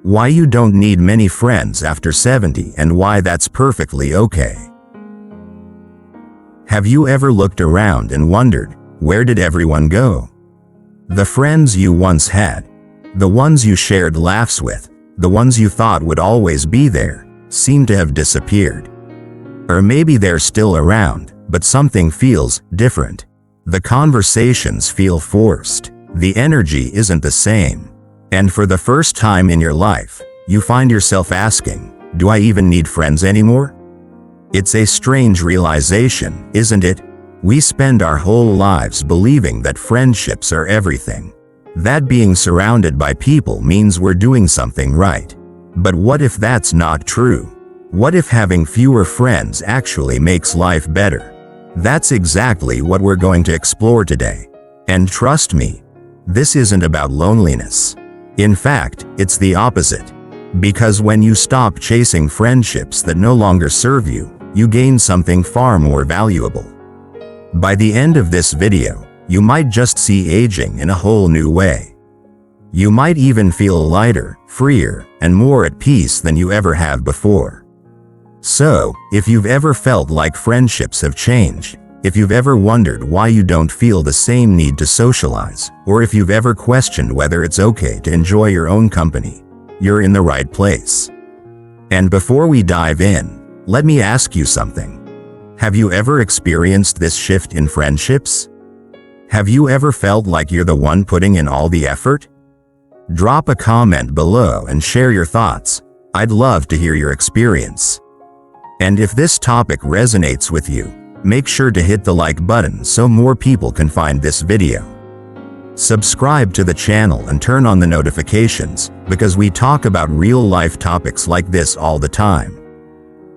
Why you don't need many friends after 70 and why that's perfectly okay. Have you ever looked around and wondered, where did everyone go? The friends you once had, the ones you shared laughs with, the ones you thought would always be there, seem to have disappeared. Or maybe they're still around, but something feels different. The conversations feel forced. The energy isn't the same. And for the first time in your life, you find yourself asking, do I even need friends anymore? It's a strange realization, isn't it? We spend our whole lives believing that friendships are everything. That being surrounded by people means we're doing something right. But what if that's not true? What if having fewer friends actually makes life better? That's exactly what we're going to explore today. And trust me, this isn't about loneliness. In fact, it's the opposite. Because when you stop chasing friendships that no longer serve you, you gain something far more valuable. By the end of this video, you might just see aging in a whole new way. You might even feel lighter, freer, and more at peace than you ever have before. So, if you've ever felt like friendships have changed, if you've ever wondered why you don't feel the same need to socialize, or if you've ever questioned whether it's okay to enjoy your own company, you're in the right place. And before we dive in, let me ask you something. Have you ever experienced this shift in friendships? Have you ever felt like you're the one putting in all the effort? Drop a comment below and share your thoughts. I'd love to hear your experience. And if this topic resonates with you, make sure to hit the like button so more people can find this video. Subscribe to the channel and turn on the notifications, because we talk about real-life topics like this all the time.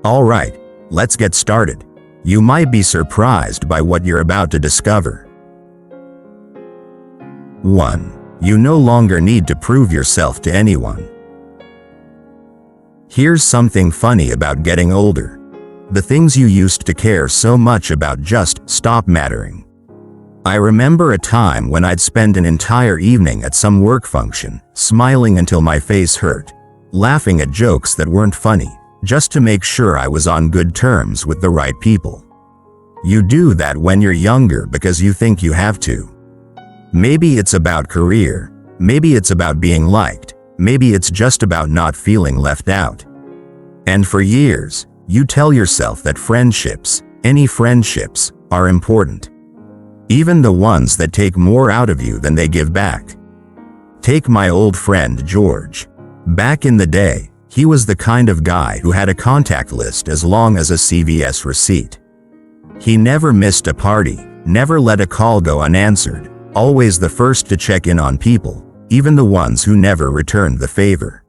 Alright, let's get started. You might be surprised by what you're about to discover. 1. You no longer need to prove yourself to anyone. Here's something funny about getting older. The things you used to care so much about just stop mattering. I remember a time when I'd spend an entire evening at some work function, smiling until my face hurt, laughing at jokes that weren't funny, just to make sure I was on good terms with the right people. You do that when you're younger because you think you have to. Maybe it's about career, maybe it's about being liked, maybe it's just about not feeling left out. And for years, you tell yourself that friendships, any friendships, are important. Even the ones that take more out of you than they give back. Take my old friend George. Back in the day, he was the kind of guy who had a contact list as long as a CVS receipt. He never missed a party, never let a call go unanswered, always the first to check in on people, even the ones who never returned the favor.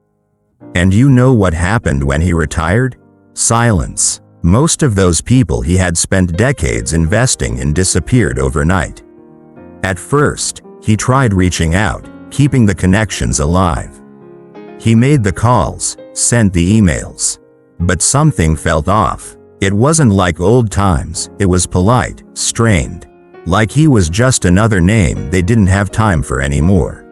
And you know what happened when he retired? Silence. Most of those people he had spent decades investing in disappeared overnight. At first, he tried reaching out, keeping the connections alive. He made the calls, sent the emails. But something felt off. It wasn't like old times, it was polite, strained. Like he was just another name they didn't have time for anymore.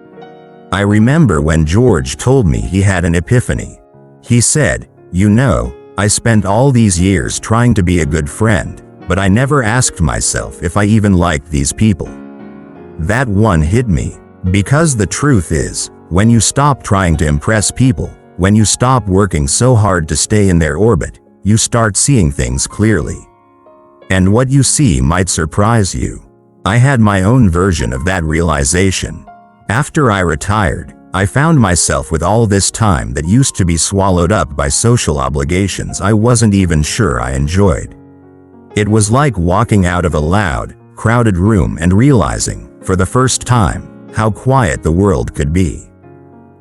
I remember when George told me he had an epiphany. He said, "You know, I spent all these years trying to be a good friend, but I never asked myself if I even liked these people." That one hit me, because the truth is, when you stop trying to impress people, when you stop working so hard to stay in their orbit, you start seeing things clearly. And what you see might surprise you. I had my own version of that realization. After I retired, I found myself with all this time that used to be swallowed up by social obligations I wasn't even sure I enjoyed. It was like walking out of a loud, crowded room and realizing, for the first time, how quiet the world could be.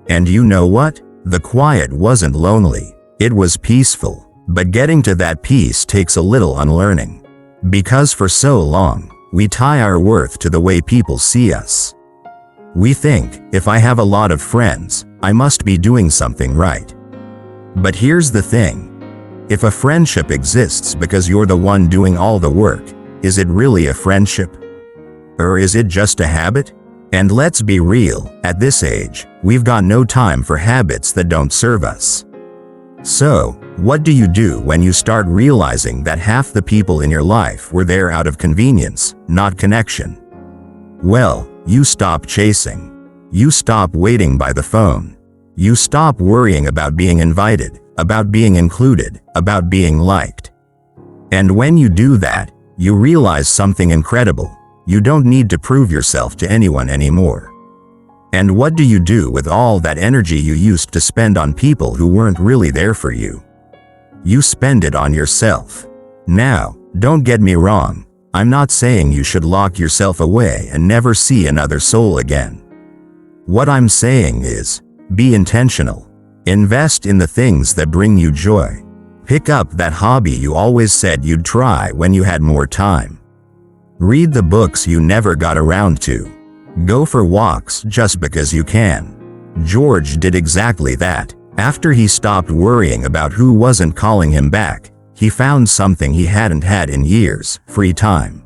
And you know what? The quiet wasn't lonely. It was peaceful. But getting to that peace takes a little unlearning. Because for so long, we tie our worth to the way people see us. We think, if I have a lot of friends, I must be doing something right. But here's the thing. If a friendship exists because you're the one doing all the work, is it really a friendship? Or is it just a habit? And let's be real, at this age, we've got no time for habits that don't serve us. So, what do you do when you start realizing that half the people in your life were there out of convenience, not connection? Well, you stop chasing. You stop waiting by the phone. You stop worrying about being invited, about being included, about being liked. And when you do that, you realize something incredible. You don't need to prove yourself to anyone anymore. And what do you do with all that energy you used to spend on people who weren't really there for you? You spend it on yourself. Now, don't get me wrong, I'm not saying you should lock yourself away and never see another soul again. What I'm saying is, be intentional. Invest in the things that bring you joy. Pick up that hobby you always said you'd try when you had more time. Read the books you never got around to. Go for walks just because you can. George did exactly that. After he stopped worrying about who wasn't calling him back, he found something he hadn't had in years: free time.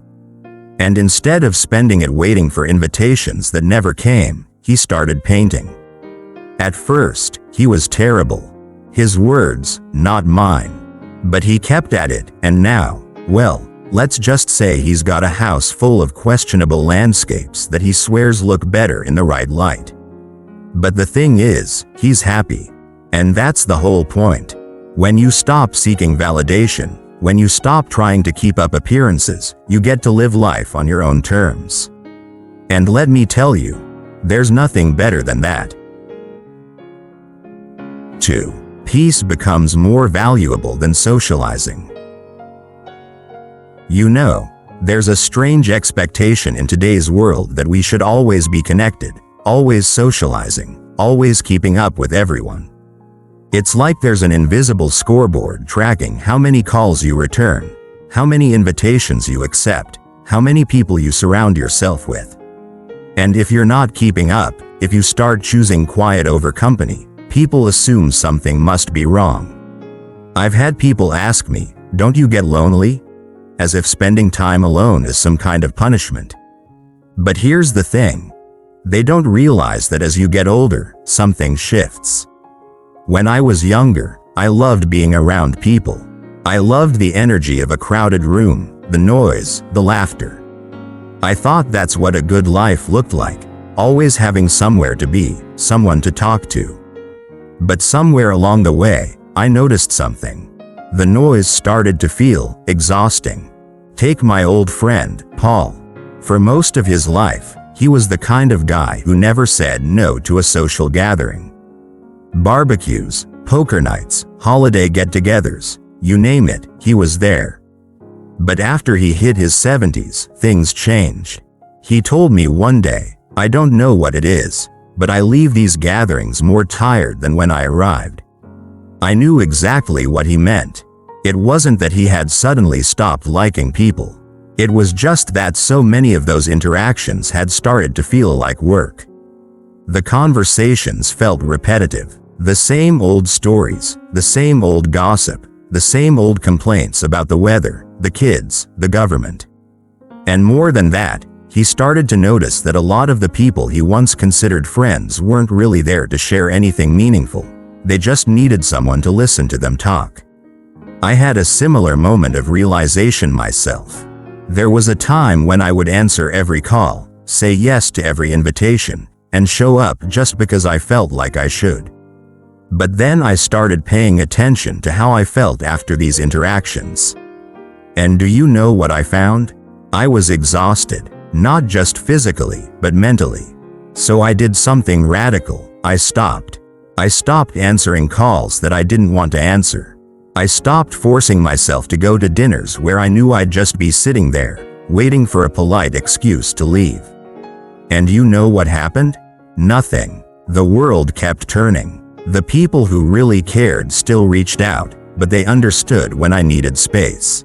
And instead of spending it waiting for invitations that never came, he started painting. At first, he was terrible. His words, not mine. But he kept at it, and now, well, let's just say he's got a house full of questionable landscapes that he swears look better in the right light. But the thing is, he's happy. And that's the whole point. When you stop seeking validation, when you stop trying to keep up appearances, you get to live life on your own terms. And let me tell you, there's nothing better than that. 2. Peace becomes more valuable than socializing. You know, there's a strange expectation in today's world that we should always be connected, always socializing, always keeping up with everyone. It's like there's an invisible scoreboard tracking how many calls you return, how many invitations you accept, how many people you surround yourself with. And if you're not keeping up, if you start choosing quiet over company, people assume something must be wrong. I've had people ask me, "Don't you get lonely?" As if spending time alone is some kind of punishment. But here's the thing. They don't realize that as you get older, something shifts. When I was younger, I loved being around people. I loved the energy of a crowded room, the noise, the laughter. I thought that's what a good life looked like, always having somewhere to be, someone to talk to. But somewhere along the way, I noticed something. The noise started to feel exhausting. Take my old friend, Paul. For most of his life, he was the kind of guy who never said no to a social gathering. Barbecues, poker nights, holiday get-togethers, you name it, he was there. But after he hit his 70s, things changed. He told me one day, "I don't know what it is, but I leave these gatherings more tired than when I arrived." I knew exactly what he meant. It wasn't that he had suddenly stopped liking people. It was just that so many of those interactions had started to feel like work. The conversations felt repetitive. The same old stories, the same old gossip, the same old complaints about the weather, the kids, the government. And more than that, he started to notice that a lot of the people he once considered friends weren't really there to share anything meaningful. They just needed someone to listen to them talk. I had a similar moment of realization myself. There was a time when I would answer every call, say yes to every invitation, and show up just because I felt like I should. But then I started paying attention to how I felt after these interactions. And do you know what I found? I was exhausted, not just physically, but mentally. So I did something radical. I stopped. I stopped answering calls that I didn't want to answer. I stopped forcing myself to go to dinners where I knew I'd just be sitting there, waiting for a polite excuse to leave. And you know what happened? Nothing. The world kept turning. The people who really cared still reached out, but they understood when I needed space.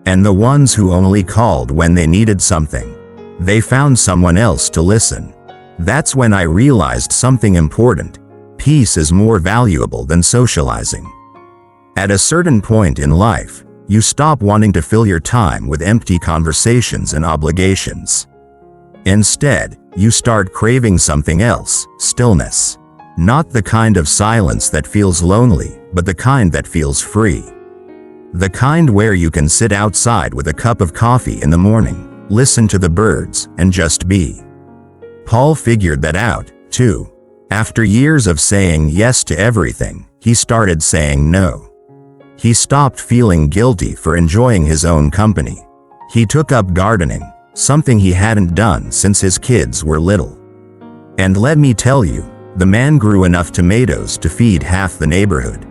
And the ones who only called when they needed something, they found someone else to listen. That's when I realized something important. Peace is more valuable than socializing. At a certain point in life, you stop wanting to fill your time with empty conversations and obligations. Instead, you start craving something else, stillness. Not the kind of silence that feels lonely, but the kind that feels free. The kind where you can sit outside with a cup of coffee in the morning, listen to the birds, and just be. Paul figured that out, too. After years of saying yes to everything, he started saying no. He stopped feeling guilty for enjoying his own company. He took up gardening, something he hadn't done since his kids were little. And let me tell you, the man grew enough tomatoes to feed half the neighborhood.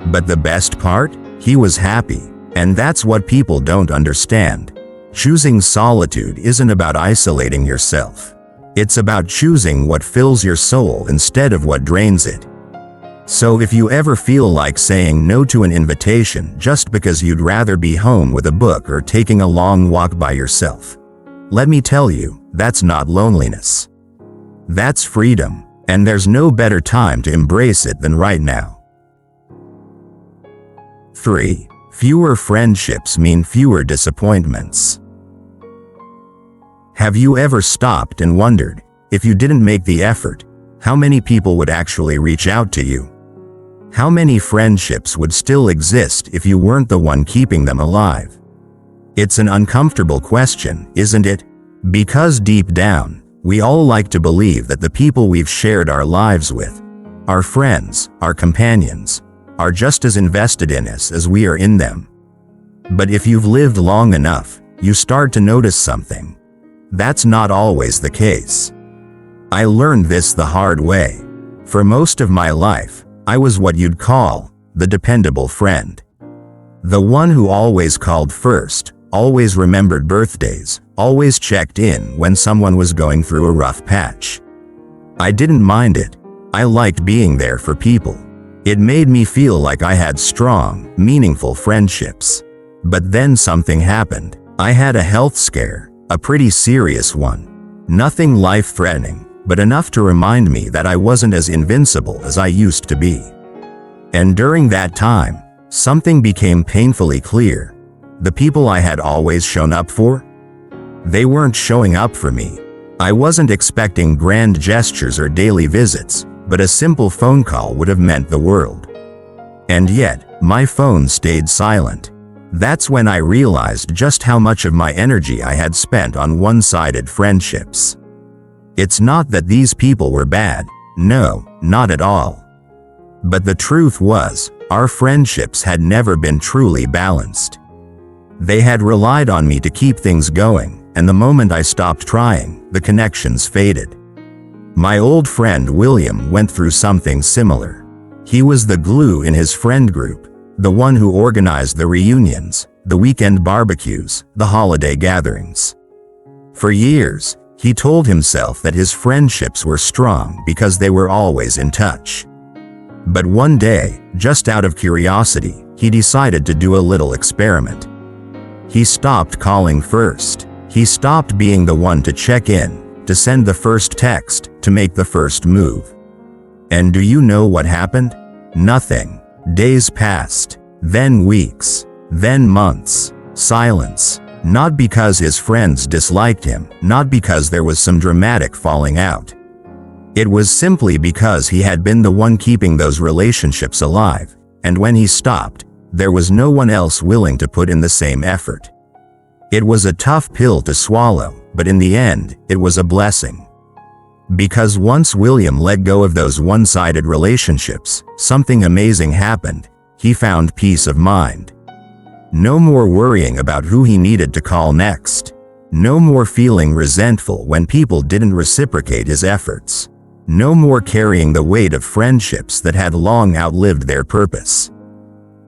But the best part? He was happy, and that's what people don't understand. Choosing solitude isn't about isolating yourself. It's about choosing what fills your soul instead of what drains it. So if you ever feel like saying no to an invitation just because you'd rather be home with a book or taking a long walk by yourself, let me tell you, that's not loneliness. That's freedom, and there's no better time to embrace it than right now. 3. Fewer friendships mean fewer disappointments. Have you ever stopped and wondered, if you didn't make the effort, how many people would actually reach out to you? How many friendships would still exist if you weren't the one keeping them alive? It's an uncomfortable question, isn't it? Because deep down, we all like to believe that the people we've shared our lives with, our friends, our companions, are just as invested in us as we are in them. But if you've lived long enough, you start to notice something. That's not always the case. I learned this the hard way. For most of my life, I was what you'd call the dependable friend. The one who always called first, always remembered birthdays, always checked in when someone was going through a rough patch. I didn't mind it. I liked being there for people. It made me feel like I had strong, meaningful friendships. But then something happened. I had a health scare, a pretty serious one. Nothing life-threatening, but enough to remind me that I wasn't as invincible as I used to be. And during that time, something became painfully clear. The people I had always shown up for? They weren't showing up for me. I wasn't expecting grand gestures or daily visits, but a simple phone call would have meant the world. And yet, my phone stayed silent. That's when I realized just how much of my energy I had spent on one-sided friendships. It's not that these people were bad. No, not at all. But the truth was, our friendships had never been truly balanced. They had relied on me to keep things going, and the moment I stopped trying, the connections faded. My old friend William went through something similar. He was the glue in his friend group, the one who organized the reunions, the weekend barbecues, the holiday gatherings. For years, he told himself that his friendships were strong because they were always in touch. But one day, just out of curiosity, he decided to do a little experiment. He stopped calling first. He stopped being the one to check in, to send the first text, to make the first move. And do you know what happened? Nothing. Days passed, then weeks, then months. Silence. Not because his friends disliked him, not because there was some dramatic falling out. It was simply because he had been the one keeping those relationships alive, and when he stopped, there was no one else willing to put in the same effort. It was a tough pill to swallow, but in the end, it was a blessing. Because once William let go of those one-sided relationships, something amazing happened. He found peace of mind. No more worrying about who he needed to call next. No more feeling resentful when people didn't reciprocate his efforts. No more carrying the weight of friendships that had long outlived their purpose.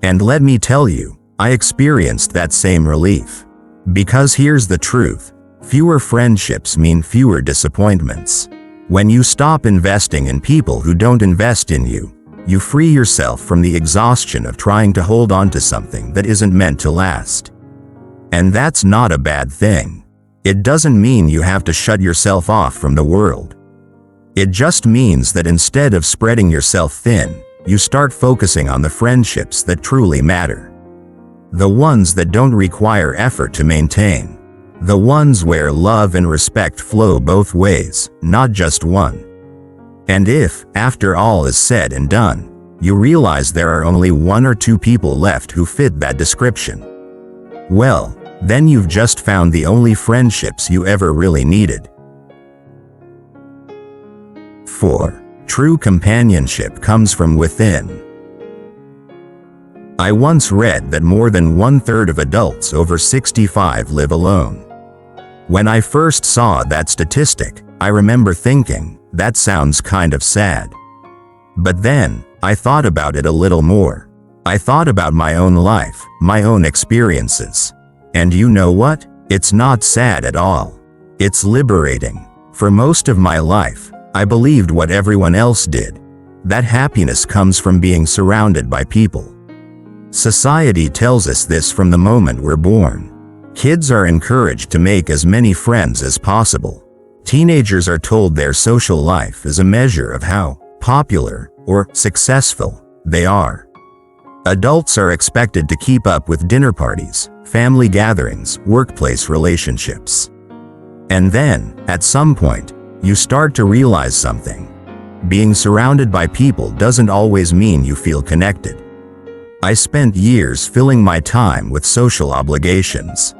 And let me tell you, I experienced that same relief. Because here's the truth, fewer friendships mean fewer disappointments. When you stop investing in people who don't invest in you, you free yourself from the exhaustion of trying to hold on to something that isn't meant to last. And that's not a bad thing. It doesn't mean you have to shut yourself off from the world. It just means that instead of spreading yourself thin, you start focusing on the friendships that truly matter. The ones that don't require effort to maintain. The ones where love and respect flow both ways, not just one. And if, after all is said and done, you realize there are only one or two people left who fit that description, well, then you've just found the only friendships you ever really needed. 4. True companionship comes from within. I once read that more than 1/3 of adults over 65 live alone. When I first saw that statistic, I remember thinking, that sounds kind of sad. But then, I thought about it a little more. I thought about my own life, my own experiences. And you know what? It's not sad at all. It's liberating. For most of my life, I believed what everyone else did. That happiness comes from being surrounded by people. Society tells us this from the moment we're born. Kids are encouraged to make as many friends as possible. Teenagers are told their social life is a measure of how popular or successful they are. Adults are expected to keep up with dinner parties, family gatherings, workplace relationships. And then, at some point, you start to realize something. Being surrounded by people doesn't always mean you feel connected. I spent years filling my time with social obligations.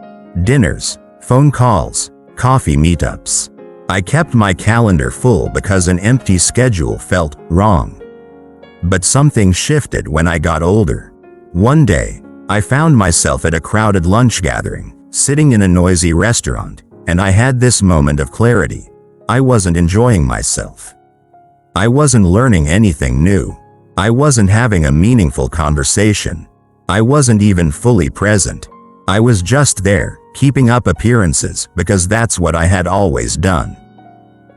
Dinners, phone calls, coffee meetups. I kept my calendar full because an empty schedule felt wrong. But something shifted when I got older. One day, I found myself at a crowded lunch gathering, sitting in a noisy restaurant, and I had this moment of clarity. I wasn't enjoying myself. I wasn't learning anything new. I wasn't having a meaningful conversation. I wasn't even fully present. I was just there, keeping up appearances because that's what I had always done.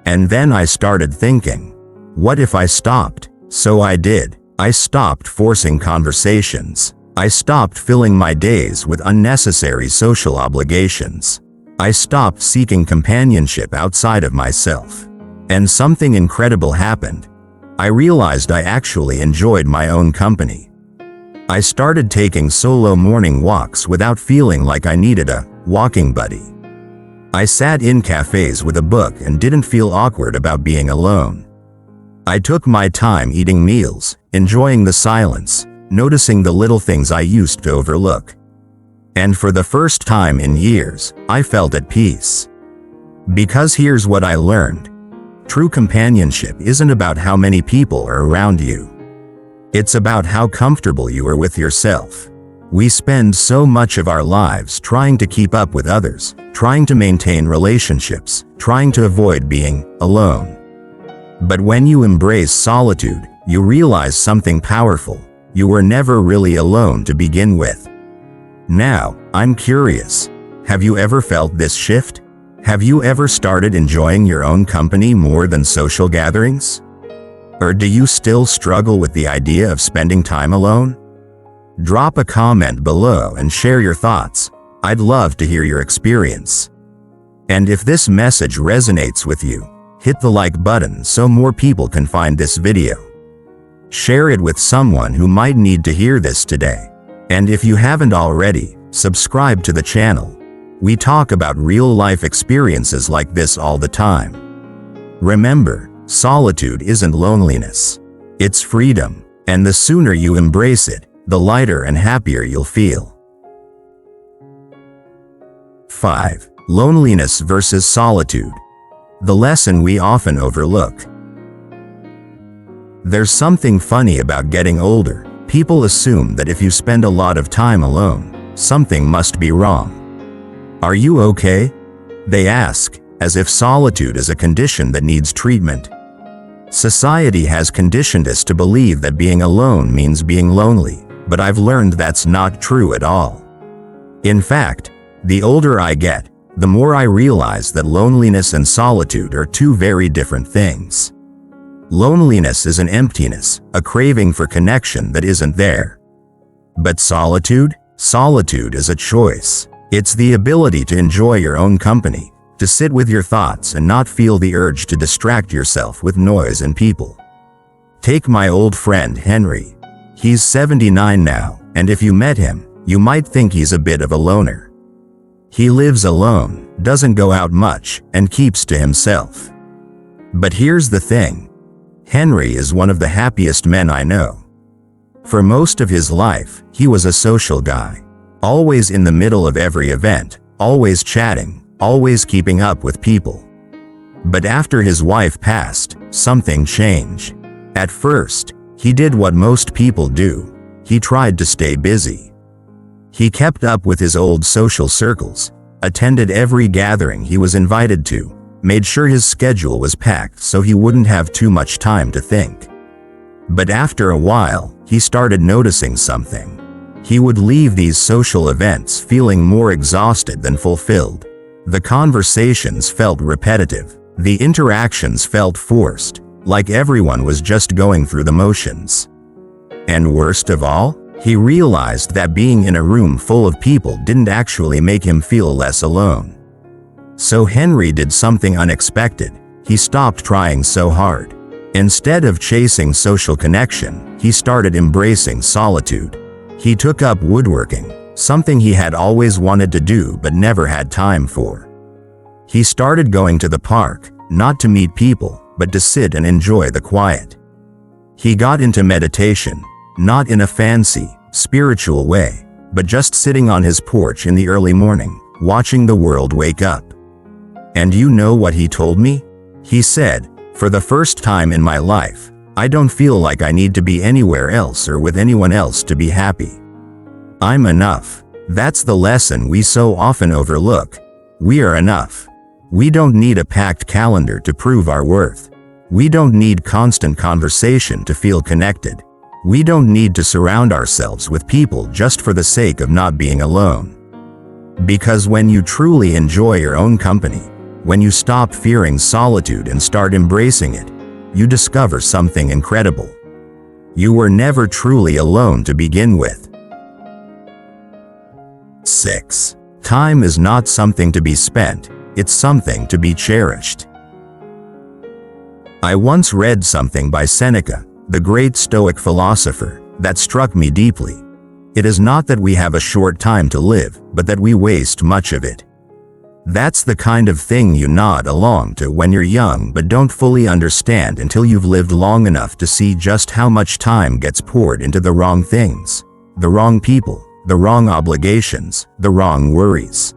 And then I started thinking, what if I stopped? So I did. I stopped forcing conversations. I stopped filling my days with unnecessary social obligations. I stopped seeking companionship outside of myself. And something incredible happened. I realized I actually enjoyed my own company. I started taking solo morning walks without feeling like I needed a walking buddy. I sat in cafes with a book and didn't feel awkward about being alone. I took my time eating meals, enjoying the silence, noticing the little things I used to overlook. And for the first time in years, I felt at peace. Because here's what I learned. True companionship isn't about how many people are around you. It's about how comfortable you are with yourself. We spend so much of our lives trying to keep up with others, trying to maintain relationships, trying to avoid being alone. But when you embrace solitude, you realize something powerful. You were never really alone to begin with. Now, I'm curious. Have you ever felt this shift? Have you ever started enjoying your own company more than social gatherings? Or do you still struggle with the idea of spending time alone? Drop a comment below and share your thoughts. I'd love to hear your experience. And if this message resonates with you, hit the like button so more people can find this video. Share it with someone who might need to hear this today. And if you haven't already, subscribe to the channel. We talk about real-life experiences like this all the time. Remember, solitude isn't loneliness. It's freedom, and the sooner you embrace it, the lighter and happier you'll feel. 5. Loneliness versus solitude. The lesson we often overlook. There's something funny about getting older. People assume that if you spend a lot of time alone, something must be wrong. Are you okay? They ask, as if solitude is a condition that needs treatment. Society has conditioned us to believe that being alone means being lonely, but I've learned that's not true at all. In fact, the older I get, the more I realize that loneliness and solitude are two very different things. Loneliness is an emptiness, a craving for connection that isn't there. But solitude? Solitude is a choice. It's the ability to enjoy your own company, to sit with your thoughts and not feel the urge to distract yourself with noise and people. Take my old friend Henry. He's 79 now, and if you met him, you might think he's a bit of a loner. He lives alone, doesn't go out much, and keeps to himself. But here's the thing. Henry is one of the happiest men I know. For most of his life, he was a social guy. Always in the middle of every event, always chatting, always keeping up with people. But after his wife passed, something changed. At first, he did what most people do. He tried to stay busy. He kept up with his old social circles, attended every gathering he was invited to, made sure his schedule was packed so he wouldn't have too much time to think. But after a while, he started noticing something. He would leave these social events feeling more exhausted than fulfilled. The conversations felt repetitive. The interactions felt forced, like everyone was just going through the motions. And worst of all, he realized that being in a room full of people didn't actually make him feel less alone. So Henry did something unexpected. He stopped trying so hard. Instead of chasing social connection, he started embracing solitude. He took up woodworking, something he had always wanted to do but never had time for. He started going to the park, not to meet people, but to sit and enjoy the quiet. He got into meditation, not in a fancy, spiritual way, but just sitting on his porch in the early morning, watching the world wake up. And you know what he told me? He said, "For the first time in my life, I don't feel like I need to be anywhere else or with anyone else to be happy. I'm enough." That's the lesson we so often overlook. We are enough. We don't need a packed calendar to prove our worth. We don't need constant conversation to feel connected. We don't need to surround ourselves with people just for the sake of not being alone. Because when you truly enjoy your own company, when you stop fearing solitude and start embracing it, you discover something incredible. You were never truly alone to begin with. 6. Time is not something to be spent, it's something to be cherished. I once read something by Seneca, the great Stoic philosopher, that struck me deeply. It is not that we have a short time to live, but that we waste much of it. That's the kind of thing you nod along to when you're young but don't fully understand until you've lived long enough to see just how much time gets poured into the wrong things, the wrong people, the wrong obligations, the wrong worries.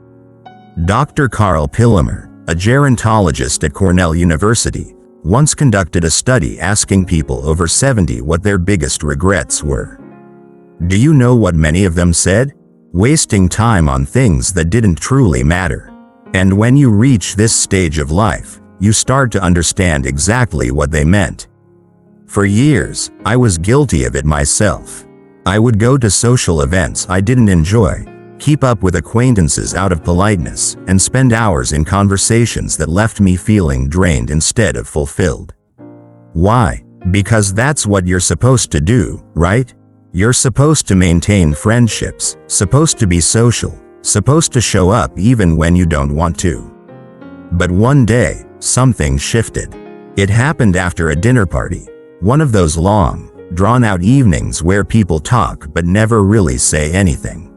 Dr. Carl Pillemer, a gerontologist at Cornell University, once conducted a study asking people over 70 what their biggest regrets were. Do you know what many of them said? Wasting time on things that didn't truly matter. And when you reach this stage of life, you start to understand exactly what they meant. For years, I was guilty of it myself. I would go to social events I didn't enjoy, keep up with acquaintances out of politeness, and spend hours in conversations that left me feeling drained instead of fulfilled. Why? Because that's what you're supposed to do, right? You're supposed to maintain friendships, supposed to be social, supposed to show up even when you don't want to. But one day, something shifted. It happened after a dinner party, one of those long, drawn-out evenings where people talk but never really say anything.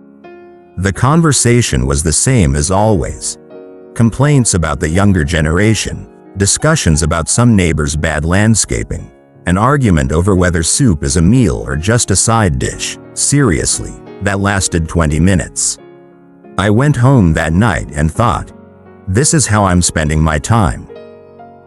The conversation was the same as always. Complaints about the younger generation, discussions about some neighbor's bad landscaping, an argument over whether soup is a meal or just a side dish. Seriously, that lasted 20 minutes. I went home that night and thought, this is how I'm spending my time.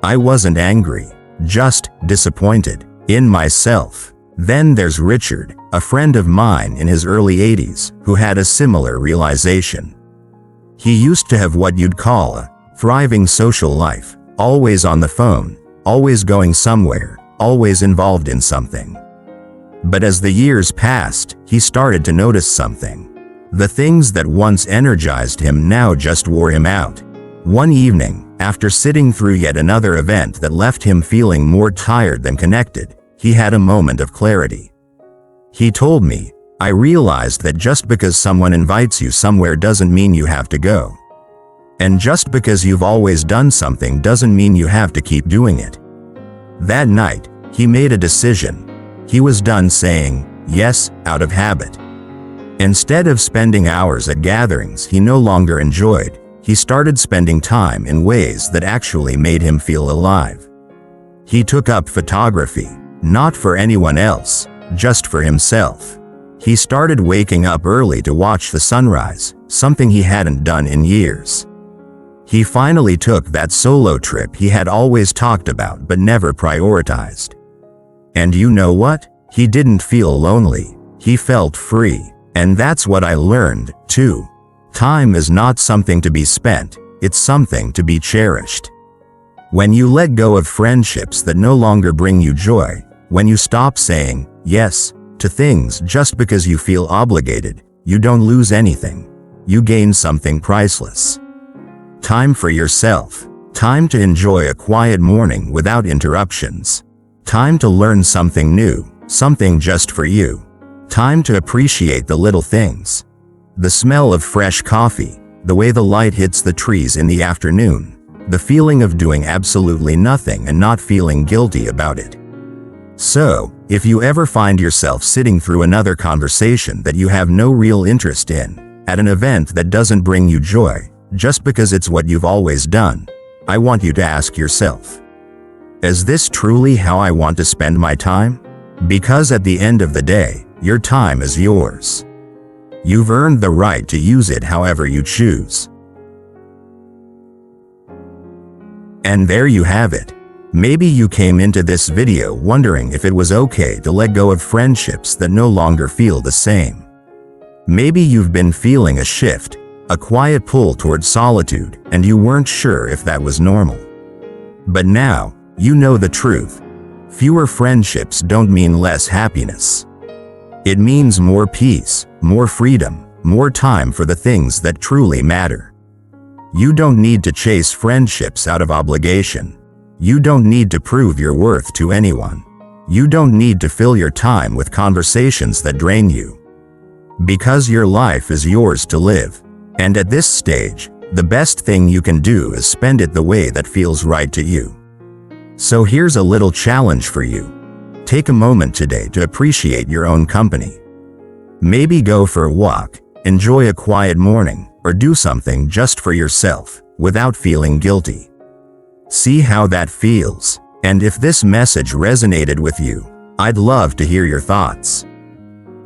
I wasn't angry, just disappointed in myself. Then there's Richard, a friend of mine in his early 80s, who had a similar realization. He used to have what you'd call a thriving social life, always on the phone, always going somewhere, always involved in something. But as the years passed, he started to notice something. The things that once energized him now just wore him out. One evening, after sitting through yet another event that left him feeling more tired than connected, he had a moment of clarity. He told me, I realized that just because someone invites you somewhere doesn't mean you have to go. And just because you've always done something doesn't mean you have to keep doing it. That night, he made a decision. He was done saying yes out of habit. Instead of spending hours at gatherings he no longer enjoyed, he started spending time in ways that actually made him feel alive. He took up photography, not for anyone else, just for himself. He started waking up early to watch the sunrise, something he hadn't done in years. He finally took that solo trip he had always talked about but never prioritized. And you know what? He didn't feel lonely. He felt free. And that's what I learned, too. Time is not something to be spent, it's something to be cherished. When you let go of friendships that no longer bring you joy, when you stop saying yes to things just because you feel obligated, you don't lose anything. You gain something priceless. Time for yourself. Time to enjoy a quiet morning without interruptions. Time to learn something new, something just for you. Time to appreciate the little things. The smell of fresh coffee, the way the light hits the trees in the afternoon, the feeling of doing absolutely nothing and not feeling guilty about it. So, if you ever find yourself sitting through another conversation that you have no real interest in, at an event that doesn't bring you joy, just because it's what you've always done, I want you to ask yourself, is this truly how I want to spend my time? Because at the end of the day, your time is yours. You've earned the right to use it however you choose. And there you have it. Maybe you came into this video wondering if it was okay to let go of friendships that no longer feel the same. Maybe you've been feeling a shift, a quiet pull towards solitude, and you weren't sure if that was normal. But now, you know the truth. Fewer friendships don't mean less happiness. It means more peace, more freedom, more time for the things that truly matter. You don't need to chase friendships out of obligation. You don't need to prove your worth to anyone. You don't need to fill your time with conversations that drain you. Because your life is yours to live. And at this stage, the best thing you can do is spend it the way that feels right to you. So here's a little challenge for you. Take a moment today to appreciate your own company. Maybe go for a walk, enjoy a quiet morning, or do something just for yourself, without feeling guilty. See how that feels, and if this message resonated with you, I'd love to hear your thoughts.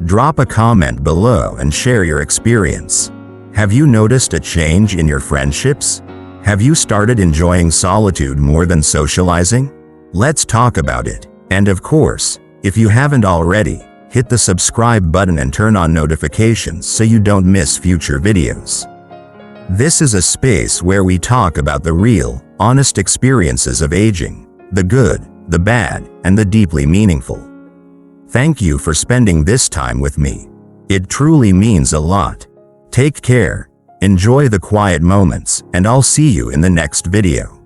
Drop a comment below and share your experience. Have you noticed a change in your friendships? Have you started enjoying solitude more than socializing? Let's talk about it. And of course, if you haven't already, hit the subscribe button and turn on notifications so you don't miss future videos. This is a space where we talk about the real, honest experiences of aging, the good, the bad, and the deeply meaningful. Thank you for spending this time with me. It truly means a lot. Take care, enjoy the quiet moments, and I'll see you in the next video.